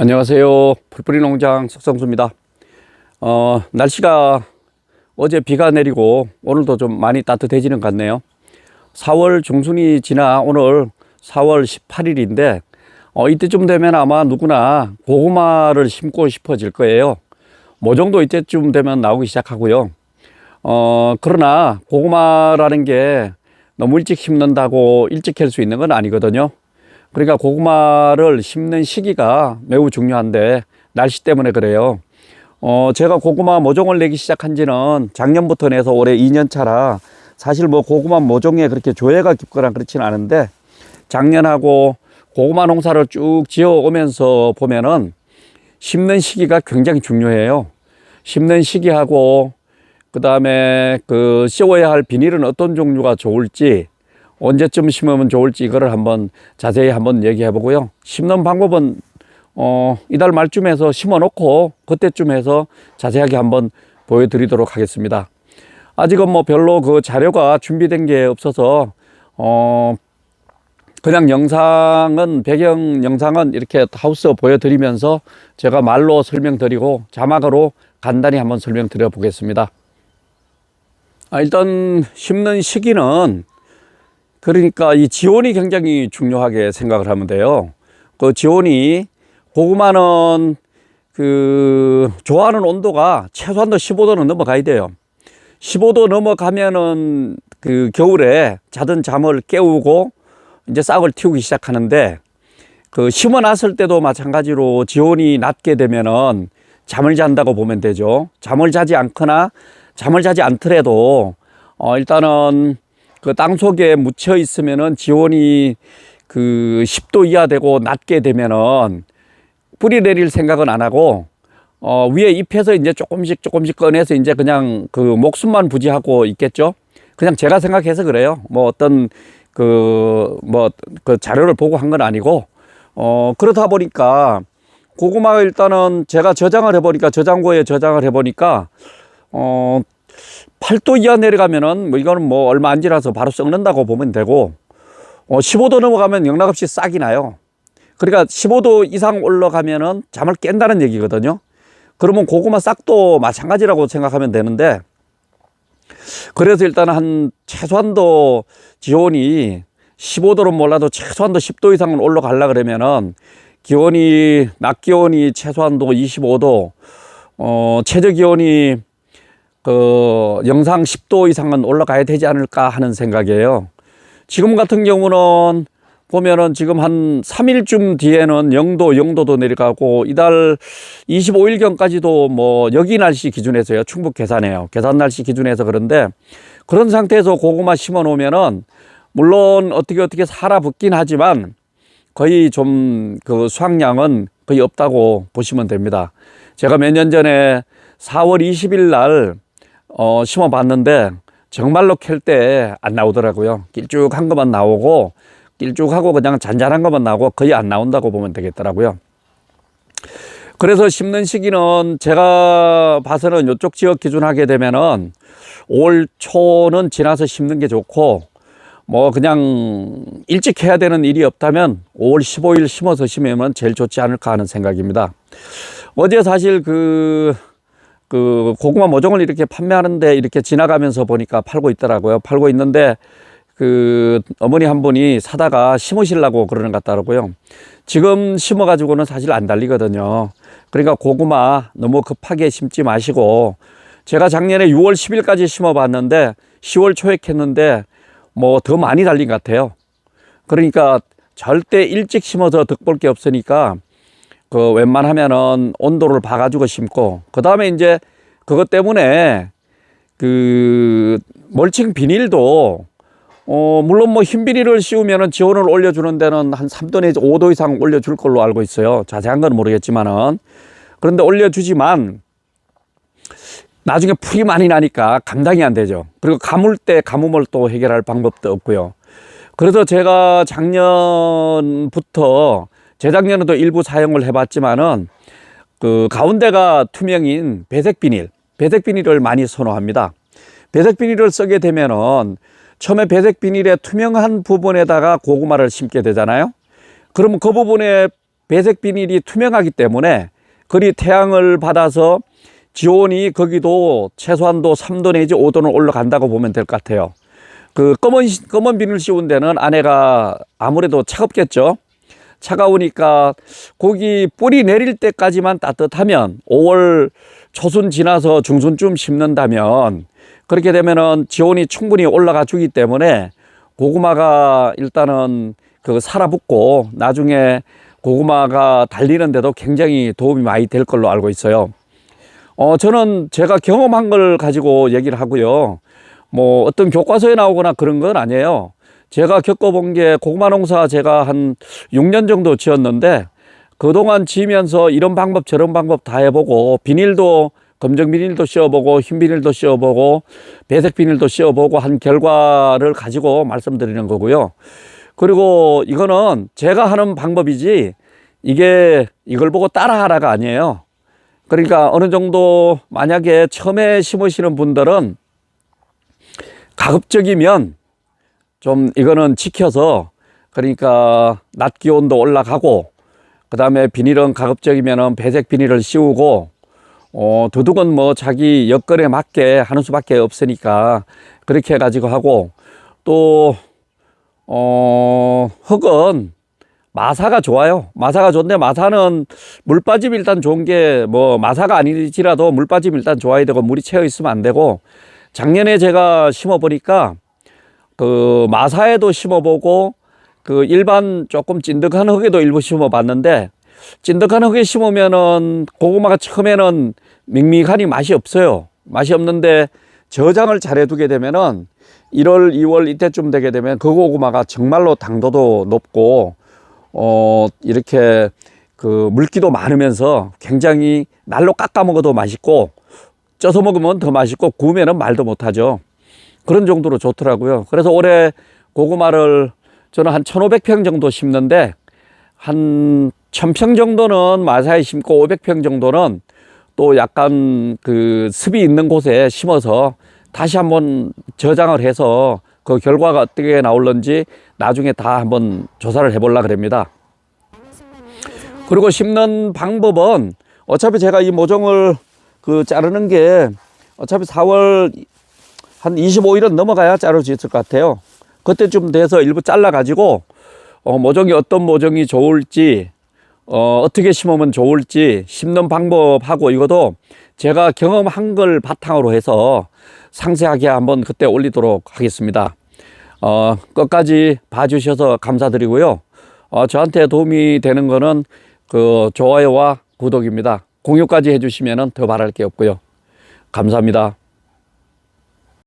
안녕하세요. 풀뿌리 농장 석성수입니다. 날씨가 어제 비가 내리고 오늘도 좀 많이 따뜻해지는 것 같네요. 4월 중순이 지나 오늘 4월 18일인데 이때쯤 되면 아마 누구나 고구마를 심고 싶어질 거예요. 모종도 이때쯤 되면 나오기 시작하고요. 그러나 고구마라는 게 너무 일찍 심는다고 일찍 캘 수 있는 건 아니거든요. 그러니까 고구마를 심는 시기가 매우 중요한데 날씨 때문에 그래요. 제가 고구마 모종을 내기 시작한 지는 작년부터 내서 올해 2년 차라 사실 뭐 고구마 모종에 그렇게 조예가 깊거나 그렇지는 않은데 작년하고 고구마 농사를 쭉 지어 오면서 보면은 심는 시기가 굉장히 중요해요. 심는 시기하고 그 다음에 씌워야 할 비닐은 어떤 종류가 좋을지, 언제쯤 심으면 좋을지 이거를 한번 자세히 한번 얘기해 보고요. 심는 방법은 이달 말쯤에서 심어 놓고 그때쯤 해서 자세하게 한번 보여드리도록 하겠습니다. 아직은 뭐 별로 그 자료가 준비된 게 없어서 그냥 배경 영상은 이렇게 하우스 보여드리면서 제가 말로 설명드리고 자막으로 간단히 한번 설명드려 보겠습니다. 일단 심는 시기는 그러니까 이 지온이 굉장히 중요하게 생각을 하면 돼요. 그 지온이 고구마는 좋아하는 온도가 최소한도 15도는 넘어가야 돼요. 15도 넘어가면은 겨울에 자던 잠을 깨우고 이제 싹을 틔우기 시작하는데 심어 놨을 때도 마찬가지로 지온이 낮게 되면은 잠을 잔다고 보면 되죠. 잠을 자지 않거나 잠을 자지 않더라도 일단은 땅 속에 묻혀 있으면은 지온이 10도 이하 되고 낮게 되면은 뿌리 내릴 생각은 안 하고 위에 잎에서 이제 조금씩 꺼내서 이제 그냥 목숨만 부지하고 있겠죠. 그냥 제가 생각해서 그래요. 뭐 어떤 자료를 보고 한 건 아니고 그러다 보니까 고구마가 일단은 제가 저장고에 저장을 해보니까 8도 이하 내려가면은 이거는 뭐 얼마 안 지나서 바로 썩는다고 보면 되고 15도 넘어가면 영락없이 싹이 나요. 그러니까 15도 이상 올라가면은 잠을 깬다는 얘기거든요. 그러면 고구마 싹도 마찬가지라고 생각하면 되는데, 그래서 일단 한 최소한도 지온이 15도는 몰라도 최소한도 10도 이상은 올라가려 그러면은 낮 기온이 최소한도 25도, 최저 기온이 영상 10도 이상은 올라가야 되지 않을까 하는 생각이에요. 지금 같은 경우는 보면은 지금 한 3일쯤 뒤에는 0도도 내려가고 이달 25일경까지도 뭐 여기 날씨 기준에서요. 충북 계산 날씨 기준에서 그런데 그런 상태에서 고구마 심어 놓으면은 물론 어떻게 살아붙긴 하지만 거의 좀 수확량은 거의 없다고 보시면 됩니다. 제가 몇 년 전에 4월 20일 날 심어 봤는데 정말로 캘 때 안 나오더라고요. 길쭉한 것만 나오고 길쭉하고 그냥 잔잔한 것만 나오고 거의 안 나온다고 보면 되겠더라고요. 그래서 심는 시기는 제가 봐서는 이쪽 지역 기준 하게 되면은 5월 초는 지나서 심는 게 좋고, 뭐 그냥 일찍 해야 되는 일이 없다면 5월 15일 심어서 심으면 제일 좋지 않을까 하는 생각입니다. 어제 사실 고구마 모종을 이렇게 판매하는데 이렇게 지나가면서 보니까 팔고 있더라고요. 팔고 있는데 어머니 한 분이 사다가 심으시려고 그러는 것 같더라고요. 지금 심어 가지고는 사실 안 달리거든요. 그러니까 고구마 너무 급하게 심지 마시고, 제가 작년에 6월 10일까지 심어 봤는데 10월 초에 캤는데 뭐 더 많이 달린 것 같아요. 그러니까 절대 일찍 심어서 득볼 게 없으니까 웬만하면은 온도를 봐가지고 심고, 그 다음에 이제 그것 때문에 멀칭 비닐도 물론 뭐 흰 비닐을 씌우면은 지온을 올려주는 데는 한 3도 내지 5도 이상 올려줄 걸로 알고 있어요. 자세한 건 모르겠지만은. 그런데 올려주지만 나중에 풀이 많이 나니까 감당이 안 되죠. 그리고 가물 때 가뭄을 또 해결할 방법도 없고요. 그래서 제가 작년부터 재작년에도 일부 사용을 해봤지만은 가운데가 투명인 배색 비닐을 많이 선호합니다. 배색 비닐을 쓰게 되면은 처음에 배색 비닐의 투명한 부분에다가 고구마를 심게 되잖아요. 그러면 그 부분에 배색 비닐이 투명하기 때문에 그리 태양을 받아서 지온이 거기도 최소한도 3도 내지 5도는 올라간다고 보면 될 것 같아요. 그 검은 비닐 씌운 데는 안에가 아무래도 차갑겠죠. 차가우니까 고기 뿌리 내릴 때까지만 따뜻하면 5월 초순 지나서 중순쯤 심는다면 그렇게 되면은 지온이 충분히 올라가 주기 때문에 고구마가 일단은 그 살아붙고 나중에 고구마가 달리는데도 굉장히 도움이 많이 될 걸로 알고 있어요. 저는 제가 경험한 걸 가지고 얘기를 하고요. 뭐 어떤 교과서에 나오거나 그런 건 아니에요. 제가 겪어본 게 고구마 농사 제가 한 6년 정도 지었는데 그동안 지으면서 이런 방법 저런 방법 다 해보고 비닐도 검정 비닐도 씌워보고 흰 비닐도 씌워보고 배색 비닐도 씌워보고 한 결과를 가지고 말씀드리는 거고요. 그리고 이거는 제가 하는 방법이지 이게 이걸 보고 따라하라가 아니에요. 그러니까 어느 정도 만약에 처음에 심으시는 분들은 가급적이면 좀 이거는 지켜서 그러니까 낮 기온도 올라가고 그 다음에 비닐은 가급적이면은 배색 비닐을 씌우고 도둑은 뭐 자기 여건에 맞게 하는 수밖에 없으니까 그렇게 해가지고 하고 또 흙은 마사가 좋아요. 마사가 좋은데 마사는 물 빠짐이 일단 좋은 게 뭐 마사가 아니지라도 물 빠짐이 일단 좋아야 되고 물이 채어 있으면 안 되고 작년에 제가 심어 보니까 그 마사에도 심어보고 그 일반 조금 찐득한 흙에도 일부 심어봤는데 찐득한 흙에 심으면은 고구마가 처음에는 밍밍하니 맛이 없어요. 맛이 없는데 저장을 잘 해두게 되면은 1월, 2월 이때쯤 되게 되면 그 고구마가 정말로 당도도 높고 이렇게 그 물기도 많으면서 굉장히 날로 깎아 먹어도 맛있고 쪄서 먹으면 더 맛있고 구우면은 말도 못하죠. 그런 정도로 좋더라고요. 그래서 올해 고구마를 저는 한 1,500평 정도 심는데 한 1,000평 정도는 마사에 심고 500평 정도는 또 약간 그 습이 있는 곳에 심어서 다시 한번 저장을 해서 그 결과가 어떻게 나올는지 나중에 다 한번 조사를 해보려고 그럽니다. 그리고 심는 방법은 어차피 제가 이 모종을 그 자르는 게 어차피 4월 한 25일은 넘어가야 자를 수 있을 것 같아요. 그때쯤 돼서 일부 잘라 가지고 모종이 어떤 모종이 좋을지 어떻게 심으면 좋을지 심는 방법하고 이것도 제가 경험한 걸 바탕으로 해서 상세하게 한번 그때 올리도록 하겠습니다. 끝까지 봐주셔서 감사드리고요. 저한테 도움이 되는 거는 그 좋아요와 구독입니다. 공유까지 해주시면 더 바랄 게 없고요. 감사합니다.